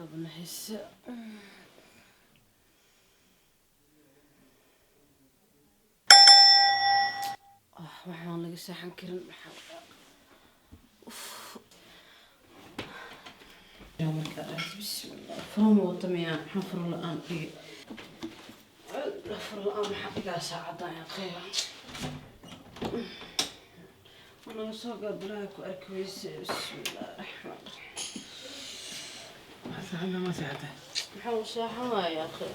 ابن حس waxaan laga saxan karin marka bismillah from wadamiya xafr la'aan حقيقة ساعدة يا خير أنا سوق براك وأركويس بسم الله الرحمن الرحيم ساعدنا ما ساعدة محاول ساحة يا أخي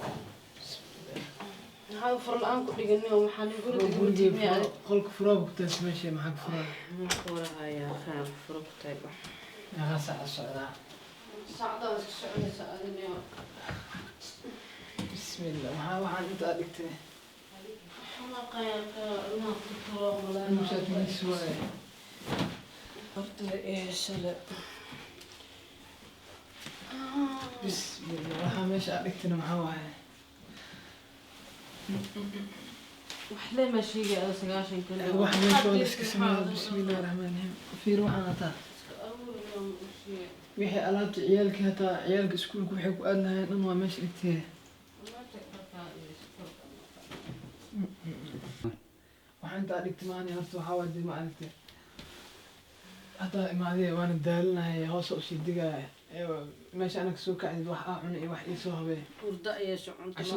هاي فر الآن كل جنيه ومحل يقول خلق فراغ تسمشي معك فراغ مو فراغ يا خير فراغ طيب يا غسع السعودة ساعدة السعودة سألني بسم الله وحان انت أدكتني حلقة يا خير ما تفرغ ولا مشات من السواي قلت إيه سلام بسم الله وحان مش أدكتني محاوها وحلي ماشي قاعد سقاشن كله واحد من شوالس كسمه بسم الله الرحمن الرحيم في روحنا تا وixii alaabta ciyaalka hataa ciyaalka iskuulka waxay ku aad lahayn dhan waa meesha dhigtee waxaan intaa dhigtay maani horta waxaa waa dee ma aragtay hataa imaadee waana daalinahay hoosa usii digaya meesha anaka soo kacdid wax aa cuna iyo wax ii soo habee ورده يا شعون casho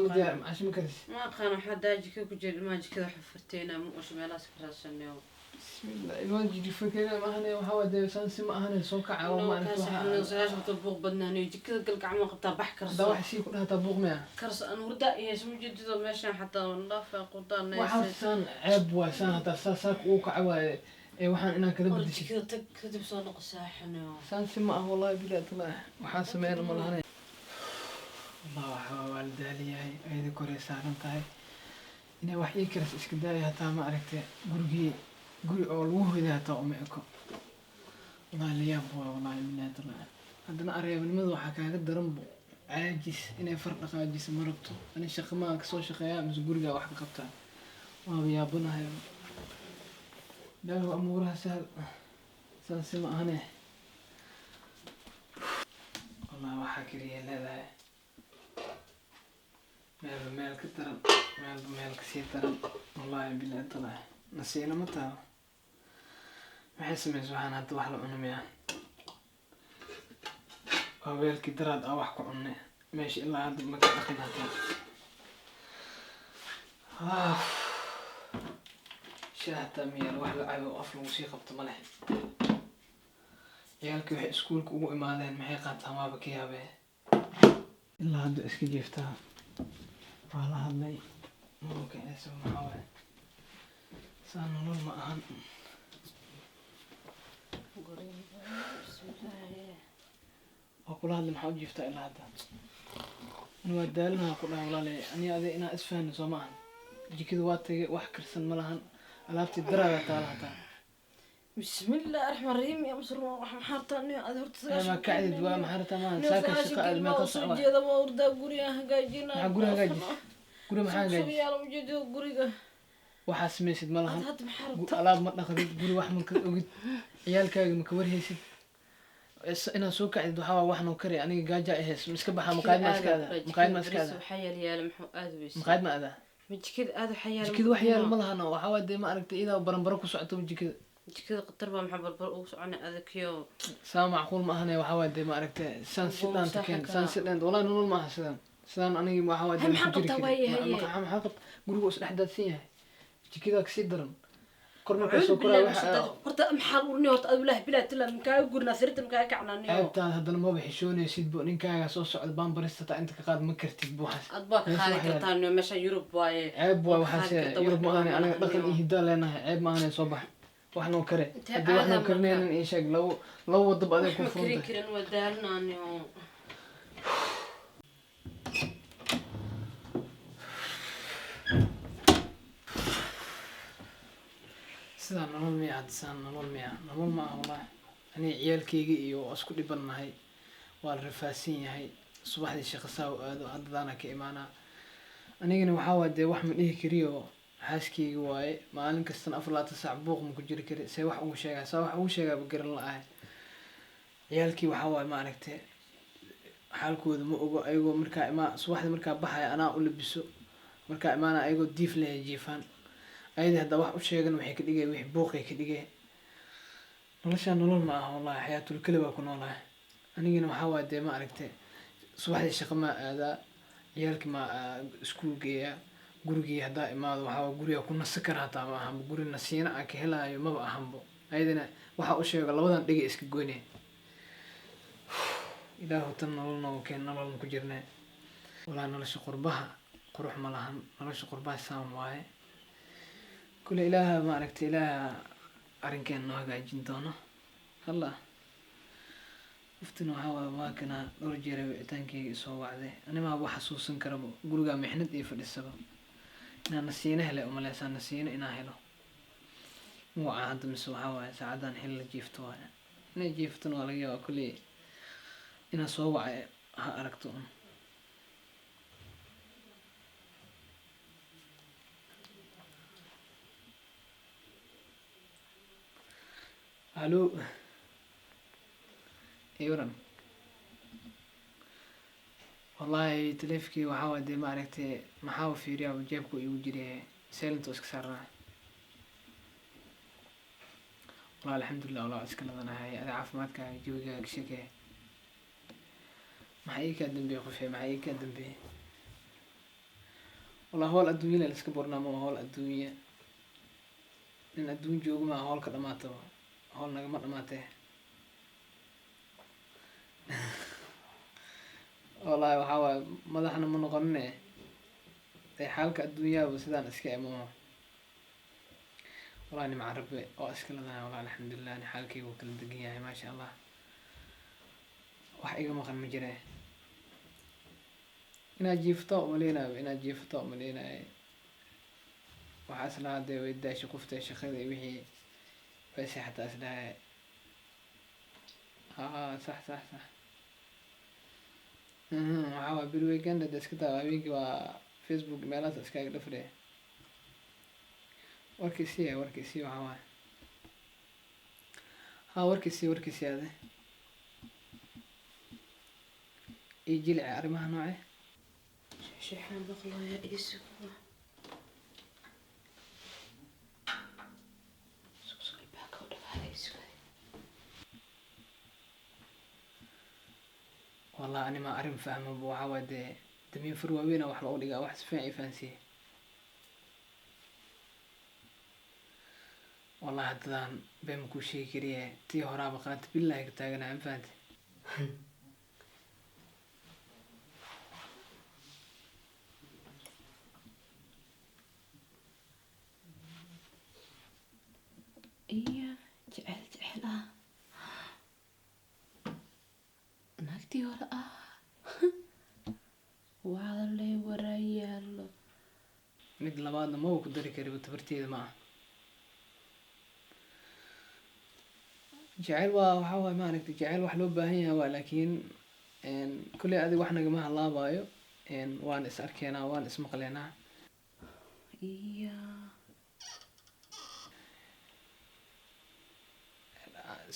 ma karis ما كان حدا جيك كجيل ما جيك كذا حفرتينا مو وش مالاس كراسنيو bismillah ilmaan jijifakena ma ahane waxaa waa dee saansi ma ahane soo kaca oo ma aragtay waxaa saas mutbuq badnaani jik كذا قلق عم قبطه بح كرس haddaa wax sii ku dhahataa buuq maya كرس انا ورده يا شو جديد ماشي حتى نضاف قطان waxaa saan ceeb waa saan hataa saak uu kaca waaye waxaan inaan kala bedeshay كذا تك كذا بصون قساحنيو saansi ma ah wallahi bilaad allah waxaa sameeyna ma lahane allah waxaa waa la daaliyahay ayada korey saaran tahay inay wax ii karas iska daaya hataa ma aragtay guri oo lagu hoyday hataa uma eko wallahi layaab waa wallahi bilaad allah haddana areebnimada waxaa kaaga daran bu caajis inay far dhaqaajiso ma rabto ani shaqo maa kasoo shaqeeyaa mise gurigaa wax ka qabtaa waaba yaabanahay ilaahu amuuraha sahal saansi ma ahane والله waxaa keliya leedahay meelba meel ka daran meelba meel kasii daran wallahi bilaad allah nasiina ma taho maxay samaysa waxaan hadda wax la cuno miya waa weelkii daraad aa wax ku cunne meesha ilaa hadda maka dhaqin hataa shaah hataa miyaan wax la cabo af lagu sii qabto ma leh ciyaalkii waxay iskuulka ugu imaadeen maxay qaataan waaba ka yaabee ilaa hadda iska jeeftaa waa la hadlay mawkaceysa maxaa waaye saa nolol ma ahan waa kula hadlay maxaa u jiiftaa ilaa hadda ani waa daalinaha ku dhaha walaale ani ade inaa isfahno soo ma ahan jikada waa tagay wax karsan ma lahan alaabtii daraadaa taala hataa بسم الله الرحمن الرحيم يا مصر محارتني هذا هرت ما كعدد وما حرتها ما ساكن شقة ما تصعب هذا ما ورد غوريا هاجينا غوريا هاجي غوريا ما هاجي يا مجد غوريا waxaa samaysid ma lahan هذا محارت alaab ma dhaqdid guri wax ma ka ogid ciyaalkaaga ma ka warhaysid inaad soo kacdid waxaa wax noo kari aniga gaaja ahays iska baxa maqaayad ma iska aada حيال يا محو ادويس maqaayad ma aada مجكد هذا حيال jikada wax yaal ma lahana waxaa waa dee ma aragtay idaa baranbaro ku socoto jikada جكده قطر بقى محبر برقوق عنا هذا كيو saa macquul ma ahane waxaa waa dee ma aragtay saan si dhaanta keen saan si dhaanta wallahi nolol ma aha sidaan aniga waxaa waa dee maxaa qabtaa maxaa qabta guriga is dhex daadsan yahay jikada kasii daran kor markaa soo koraa waxa horta maxaa urni horta adu lah bilaa tila minkaa gurna sirta minkaa kacnaaniyo ceebtaan haddana maba xishoonaysid bo ninkaaga soo socda baan barista taa inta ka qaad ma kartid bu waxaas aad baa ka qaadi kartaan meesha Yurub waaye ceeb waa waxaas Yurub ma ahane anaga dhaqan iyo hidaa leenahay ceeb ma ahane soo bax wax noo kare haddii wax noo karinaynin ii sheeg labo wadab adeeg ku furantay kiran wadaalnaaniyo sidaan nolol miya hadda sidaan nolol miya nolol ma aha wallahi aniga ciyaalkayga iyo waa isku dhibannahay waa la rafaadsan yahay subaxdii shaqo saa u aado haddadaana ka imaanaa anigana waxaa waa dee wax ma dhihi kariyo xaaskayga waaye maalin kastana 24 saac buuq ma ku jiri kari see wax ugu sheegaa saa wax ugu sheegaaba garan la-ahay ciyaalkii waxaa waaye ma aragtay xaalkooda ma ogo ayagoo markaa subaxdii markaa baxaya anaa u labiso markaa imaana ayagoo diif leh jiifaan ayadii haddaa wax u sheegan waxay ka dhigay wixii buuqay ka dhigay noloshaan nolol ma aha wallahi xayaatul keli baa ku noolahay anigina waxaa waaye dee ma aragtay subaxdii shaqo maa aadaa ciyaalkii maa iskuul geeyaa gurigii haddaa imaado waxaa guriga ku nasi kara hataa ma ahanbo guri nasiina aan ka helaayo maba ahanbo ayadina waxaa u sheego labadan dhigay iska goynay ilaahu tan nolol noogu keen nololna ku jirnay walaa nolosha qurbaha qurux ma lahan nolosha qurbaha saan waaye kule ilaaha ma aragtay ilaaha arrinkeena noo hagaajin doono halla waftina waxaa waaye waa kana dhowr jeer wicitaankeyga isoo wacday animaa wax xasuusan karaba gurigaa mixnad iyo fadhisaba inaan nasiino helay umaleysaa nasiino inaan helo muwacaa hadda mise waxaa waaye saacadan xil la jiifto waaye inay jiiftona waa laga yaabaa kulley inaan soo wacay ha aragto un hallo waran wallahi taleefkii waxaa waa dee ma aragtay maxaa fiiriyaa jeebku igu jiray silent oo iska saarnaa والله الحمد لله والله أسكن أنا هاي أنا عارف ما كان جوجا كشكة ما هي كادم بيه خفية ما هي كادم بيه والله هو الأدوية اللي سكبرنا ما هو الأدوية إن الأدوية جوج ما هو كذا ما تبغى هو نجمع ما ته والله وحاول ما ده إحنا من غنى في حالك الدنيا بس ده نسكي مو والله أنا معرب وأسكن أنا والله الحمد لله أنا حالكي وكل دقيقة ما شاء الله وحقيقة ما خن مجرى إنا جيفطاء ملينا إنا جيفطاء ملينا وحاسن هذا ويداش قفته شخذي وحي بس حتى أسلها صح صح صح وحاول بالويكند دسكتا وابيك وفيسبوك ميلات اسكاك دفري وركسيه وحاول وركسيه هذا يجي لي عرمها نوعه شيحان بقلا يا إيسو سوسك الباكو دفع إيسو والله أنا ما أعرف فاهمه بوعود دمين فروينا وحلا أولي واحد فاعي فانسي والله هدان بيمكو شي كريه تي هرا بقات بالله كتاغنا عم فانت إيه جعل ناكتي ورا وعلى اللي ورايا مد لبادنا ما هو كدري كريب تبرتيد معه جعل وحاول ما نكتي جعل وحلو باهي هوا لكن إن كل هذه وحنا جماعة الله بايو إن وان اسأركينا وان اسمق لنا إيه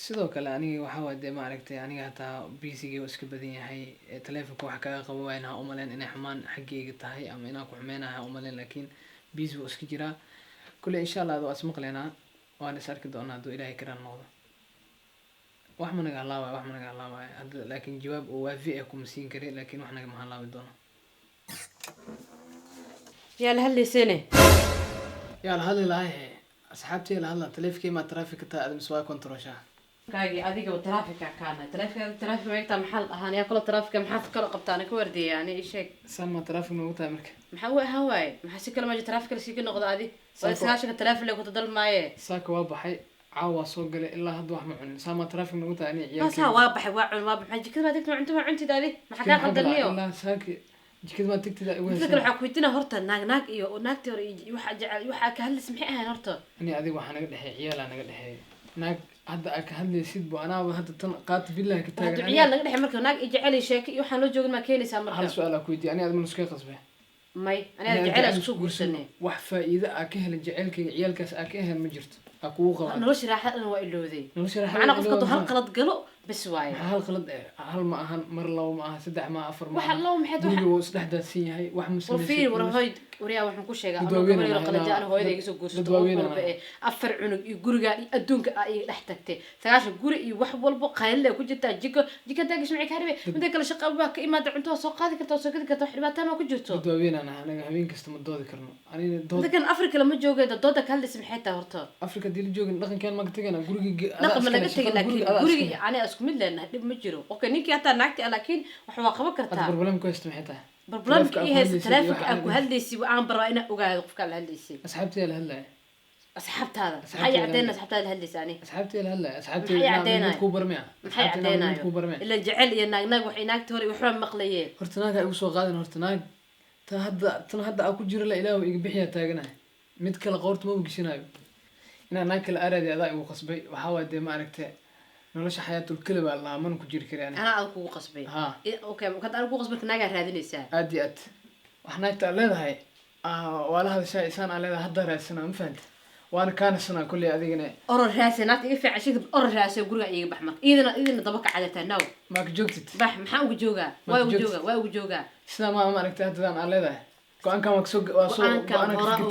sidoo kale aniga waxaa waa dee ma aragtay aniga hataa biisigii oo iska badan yahay taleefonka waxa kaga qabo waa inaa umaleyn inay xumaan xaggeyga tahay ama inaan ku xumeynahay umaleyn laakiin biisi wuu iska jiraa kule insha allah waa ismaqleynaa waan is arki doonaa hadduu ilaahay karaan noqdo wax ma naga halaawaayo hadda laakiin jawaab oo waafi ah kuma siin kari laakiin wax nagama halaawi doono يا لهاللسنة yaa la hadli lahay asxaabtay la hadla taleefkii ma traffic ta aad miswaa kontrosha كاجي أديك وترافيك كان ترافيك ما يقطع محل أهاني أكل ترافيك محل كلا قبطان كوردي يعني إيش هيك sama traffic ma ugu tahay marka محوق هواي محسي كل ما جت ترافيك اللي سيكون نقطة هذه وإسكاش الترافيك اللي كنت ضل معي saaka waa baxay caawa soo galay ilaa hadda wax ma cunin sama traffic ma ugu tahay ani بس ها واضح واضح ما جيك ما ديك ما عندي دادي ما حكى قدرنيو ilaa saaki jikada ma tagtida ugu فكر waxaa ku weydiina horta naag iyo naagtii hore waxa jecel waxa ka hadlis maxay ahayn horta ani adiga waxa naga dhaxay ciyaal naga dhaxay naag hadda ka hadlaysid buu anaaba hadda tan qaat billahi ka taagan hadda ciyaal naga dhaxay marka naag jecel sheeko iyo waxaan loo joogin ma keenaysaa marka hal su'aal ku weydiin ani aad ma iska qasbay may ani jecel isku guursanay wax faa'iido ah ka helin jecelkayga ciyaalkaas ah ka helin ma jirto akugu qaba nolosha raaxada waa ilowday nolosha raaxada macna qofka hal qalad galo بس واي هل خلد هل ما أهان مر لو ما أهان سدع ما أفر ما واحد لو محد guriga wuu isdhexdaadsan yahay wax muslim وفي ورهاي وريا waxaan ku sheegaa anoo gabar yar qala jaan hooyada iga soo guursato walba afar cunug iyo guriga adduunka ay dhex tagtay sagaashan guri iyo wax walba qayl ku jirta jiko taagish macay ka harbe mid kale shaqo baa ka imaada cunto soo qaadi kartaa soo gadi kartaa dhibaato ma ku jirto dadweyne anaga habeen kasta ma doodi karno aniga dood dadkan Afrika lama joogay dooda kala dhism xitaa horta Afrika dil joogin dhaqankan ma ka tagana guriga dhaqan ma laga tagay laakiin guriga ani isku mid leenahay dhib ma jiro okay ninkii hata naagti laakiin wax waa qaban kartaa problem ku haysto maxay tahay بربلانك إيه هذا تلافك أكو هالديسي وأنا برا أنا أقعد قفك على هالديسي أصحابتي هلا أصحابت هذا حي عدينا أصحابت هذا الهالديسي يعني أصحابتي هلا أصحابتي حي عدينا كوبر ميا حي عدينا إلا جعل يناق وحيناك توري وحرم مقلية هرتناك أقول سو غادن هرتناك تنهدا أكو جرى لا إله ويقبحيا تاجنا متكل قورت مو بقشناي أنا ناكل أرادي أضاء وقصبي وحاول دي ما أركته nolosha xayaatul kaliba Allah man ku jiri karaan ana aad ku qasbay okay kad aan ku qasbay kanaga raadinaysa aad waxna inta leedahay walaha shay isaan aan leedahay hadda raasana ma fahanta waana kaana sana kulli adigina oror raasanaad iga fiicashid oror raasay guriga iga baxmad idina daba ka cadata naw ma ka joogtid bax maxaa ugu joogaa waa ugu joogaa sida ma aragtay hadaan aan leedahay go'aanka ma soo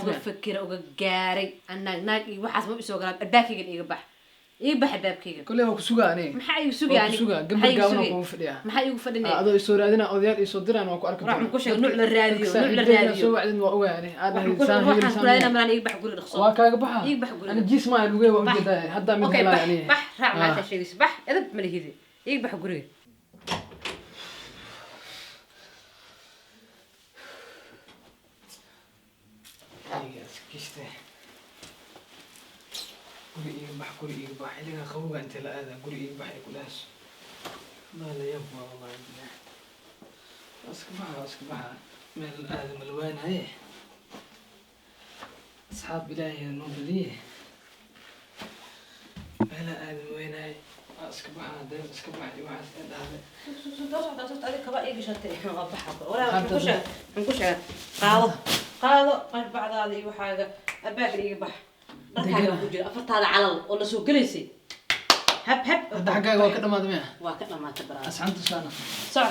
uga fikir uga gaaray naag iyo waxaas ma soo galaan albaakiga iga bax إيه بحباب كيجا. كله هو كسوجاني. محي كسوجاني. قبل جاونا كون فديها. محي يفدني. هذا يصور هذينا أوديار يصدرنا أنا وأكو أركب. راح نكوش نوع للراديو. نوع للراديو. سو بعدين وقوي يعني. هذا إنسان هي إنسان. كلنا مرة يبح قول الخصام. واقع بحها. يبح قول. أنا جيس ما الوجه وجده هذا من هلا يعني. بح راح ما تشيل بح إذا ملي هذي. يبح قول. guri iga bax iliga qabowga inta la aada guri iga bax kulaas ma la yabwa wallahi billah aska baxa meel aada malwaan haye asxaab ilaahi noo badiye meel aada malwaan haye aska baxa dad iska baxdi waxaas dhaade soo taadi kaba iga shatay baxa wala nkusha qaado mar bacdaada iyo waxaaga abaag iga bax dadka ku jira afartaada calal oo la soo galeysay hab hadda xagaaga waa ka dhamaad miya waa ka dhamaatay baraas asxaabtu saana soc